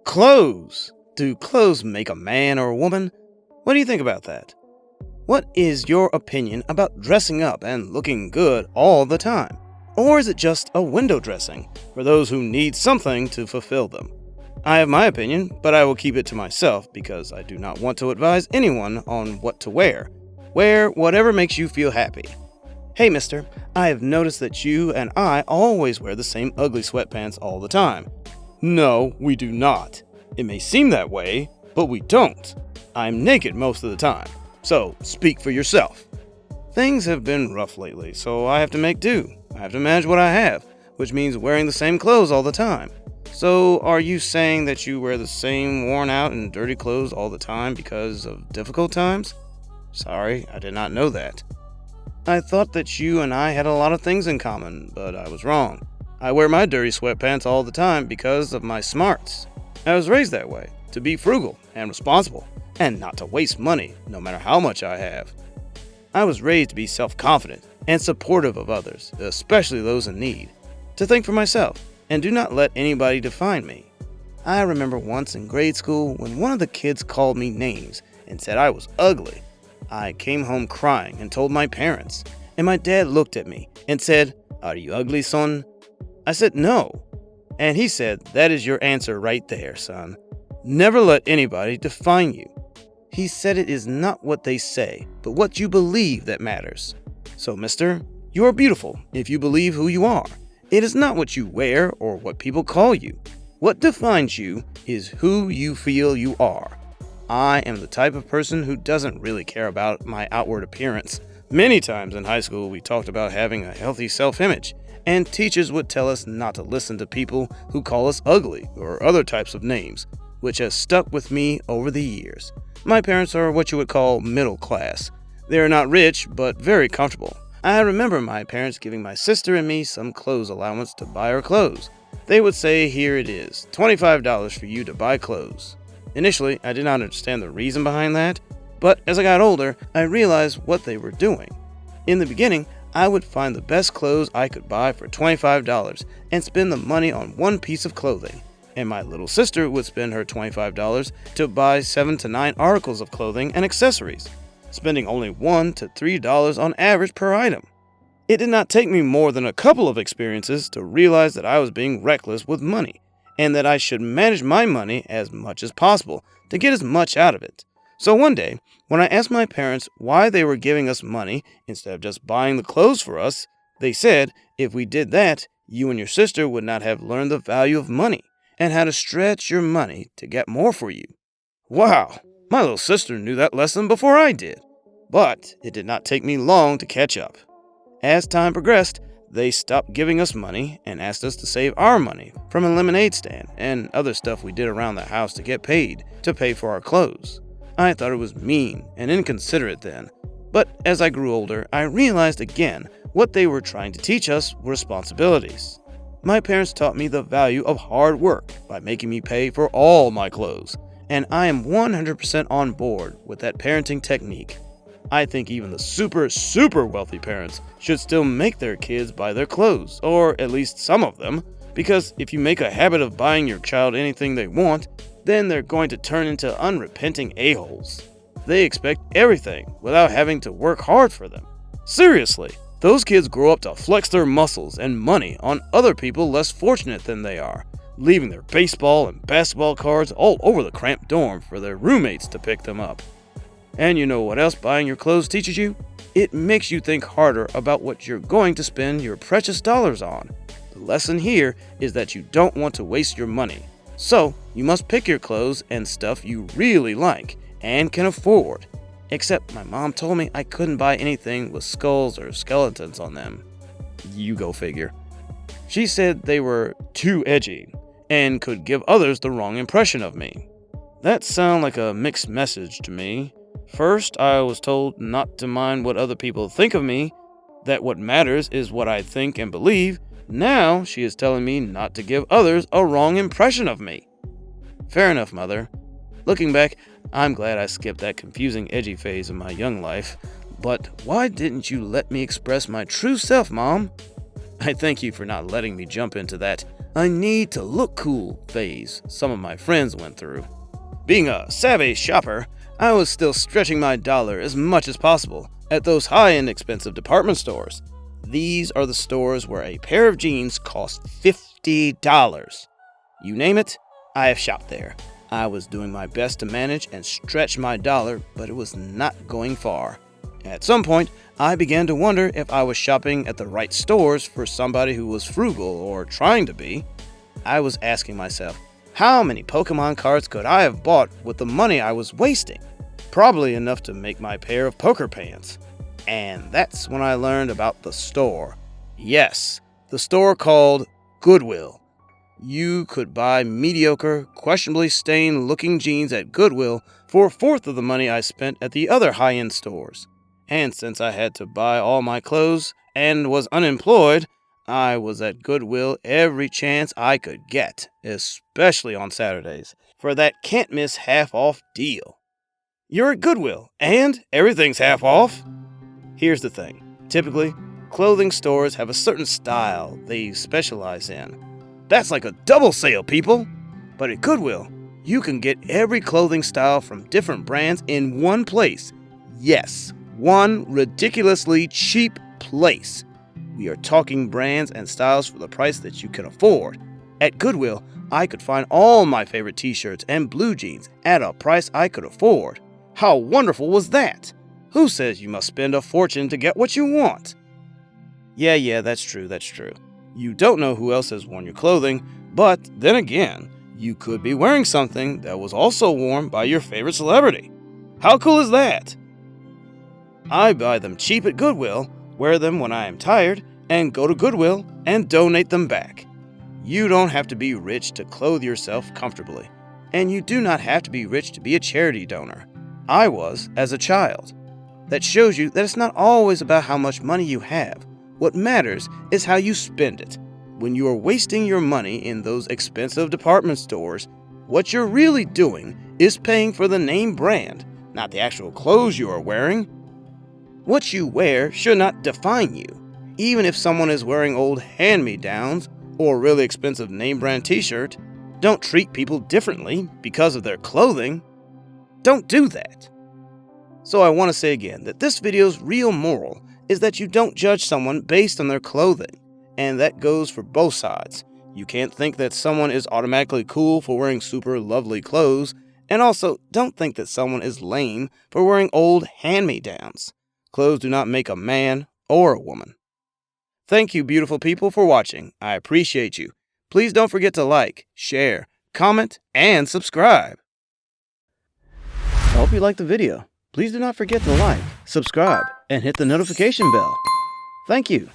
Clothes. Do clothes make a man or a woman? What do you think about that? What is your opinion about dressing up and looking good all the time? Or is it just a window dressing for those who need something to fulfill them? I have my opinion, but I will keep it to myself because I do not want to advise anyone on what to wear. Wear whatever makes you feel happy. Hey mister, I have noticed that you and I always wear the same ugly sweatpants all the time. No, we do not. It may seem that way, but we don't. I'm naked most of the time, so speak for yourself. Things have been rough lately, so I have to make do. I have to manage what I have, which means wearing the same clothes all the time. So are you saying that you wear the same worn out and dirty clothes all the time because of difficult times? Sorry, I did not know that. I thought that you and I had a lot of things in common, but I was wrong. I wear my dirty sweatpants all the time because of my smarts. I was raised that way, to be frugal and responsible, and not to waste money, no matter how much I have. I was raised to be self-confident and supportive of others, especially those in need, to think for myself, and do not let anybody define me. I remember once in grade school when one of the kids called me names and said I was ugly. I came home crying and told my parents, and my dad looked at me and said, "Are you ugly, son?" I said no, and he said, "That is your answer right there, son. Never let anybody define you." He said it is not what they say, but what you believe that matters. So, mister, you are beautiful if you believe who you are. It is not what you wear or what people call you. What defines you is who you feel you are. I am the type of person who doesn't really care about my outward appearance. Many times in high school, we talked about having a healthy self-image, and teachers would tell us not to listen to people who call us ugly or other types of names, which has stuck with me over the years. My parents are what you would call middle class. They are not rich, but very comfortable. I remember my parents giving my sister and me some clothes allowance to buy our clothes. They would say, "Here it is, $25 for you to buy clothes." Initially, I did not understand the reason behind that, but as I got older, I realized what they were doing. In the beginning, I would find the best clothes I could buy for $25 and spend the money on one piece of clothing, and my little sister would spend her $25 to buy 7 to 9 articles of clothing and accessories, spending only $1 to $3 on average per item. It did not take me more than a couple of experiences to realize that I was being reckless with money, and that I should manage my money as much as possible to get as much out of it. So one day, when I asked my parents why they were giving us money instead of just buying the clothes for us, they said if we did that, you and your sister would not have learned the value of money and how to stretch your money to get more for you. Wow, my little sister knew that lesson before I did. But it did not take me long to catch up. As time progressed, they stopped giving us money and asked us to save our money from a lemonade stand and other stuff we did around the house to get paid to pay for our clothes. I thought it was mean and inconsiderate then, but as I grew older, I realized again what they were trying to teach us were responsibilities. My parents taught me the value of hard work by making me pay for all my clothes, and I am 100% on board with that parenting technique. I think even the super wealthy parents should still make their kids buy their clothes, or at least some of them, because if you make a habit of buying your child anything they want, then they're going to turn into unrepenting a-holes. They expect everything without having to work hard for them. Seriously, those kids grow up to flex their muscles and money on other people less fortunate than they are, leaving their baseball and basketball cards all over the cramped dorm for their roommates to pick them up. And you know what else buying your clothes teaches you? It makes you think harder about what you're going to spend your precious dollars on. The lesson here is that you don't want to waste your money. So, you must pick your clothes and stuff you really like and can afford. Except my mom told me I couldn't buy anything with skulls or skeletons on them. You go figure. She said they were too edgy and could give others the wrong impression of me. That sounded like a mixed message to me. First, I was told not to mind what other people think of me, that what matters is what I think and believe. Now, she is telling me not to give others a wrong impression of me. Fair enough, Mother. Looking back, I'm glad I skipped that confusing, edgy phase of my young life. But why didn't you let me express my true self, Mom? I thank you for not letting me jump into that I need to look cool phase some of my friends went through. Being a savvy shopper, I was still stretching my dollar as much as possible at those high-end expensive department stores. These are the stores where a pair of jeans cost $50. You name it, I have shopped there. I was doing my best to manage and stretch my dollar, but it was not going far. At some point, I began to wonder if I was shopping at the right stores for somebody who was frugal or trying to be. I was asking myself, how many Pokemon cards could I have bought with the money I was wasting? Probably enough to make my pair of poker pants. And that's when I learned about the store. Yes, the store called Goodwill. You could buy mediocre, questionably stained-looking jeans at Goodwill for a fourth of the money I spent at the other high-end stores. And since I had to buy all my clothes and was unemployed, I was at Goodwill every chance I could get, especially on Saturdays, for that can't-miss half-off deal. You're at Goodwill, and everything's half off. Here's the thing. Typically, clothing stores have a certain style they specialize in. That's like a double sale, people! But at Goodwill, you can get every clothing style from different brands in one place. Yes, one ridiculously cheap place. We are talking brands and styles for the price that you can afford. At Goodwill, I could find all my favorite t-shirts and blue jeans at a price I could afford. How wonderful was that? Who says you must spend a fortune to get what you want? Yeah, that's true. You don't know who else has worn your clothing, but then again, you could be wearing something that was also worn by your favorite celebrity. How cool is that? I buy them cheap at Goodwill, wear them when I am tired, and go to Goodwill and donate them back. You don't have to be rich to clothe yourself comfortably, and you do not have to be rich to be a charity donor. I was as a child. That shows you that it's not always about how much money you have. What matters is how you spend it. When you are wasting your money in those expensive department stores, what you're really doing is paying for the name brand, not the actual clothes you are wearing. What you wear should not define you. Even if someone is wearing old hand-me-downs or a really expensive name brand t-shirt, don't treat people differently because of their clothing. Don't do that. So I want to say again that this video's real moral is that you don't judge someone based on their clothing, and that goes for both sides. You can't think that someone is automatically cool for wearing super lovely clothes, and also don't think that someone is lame for wearing old hand-me-downs. Clothes do not make a man or a woman. Thank you, beautiful people, for watching. I appreciate you. Please don't forget to like, share, comment, and subscribe. I hope you liked the video. Please do not forget to like, subscribe, and hit the notification bell. Thank you.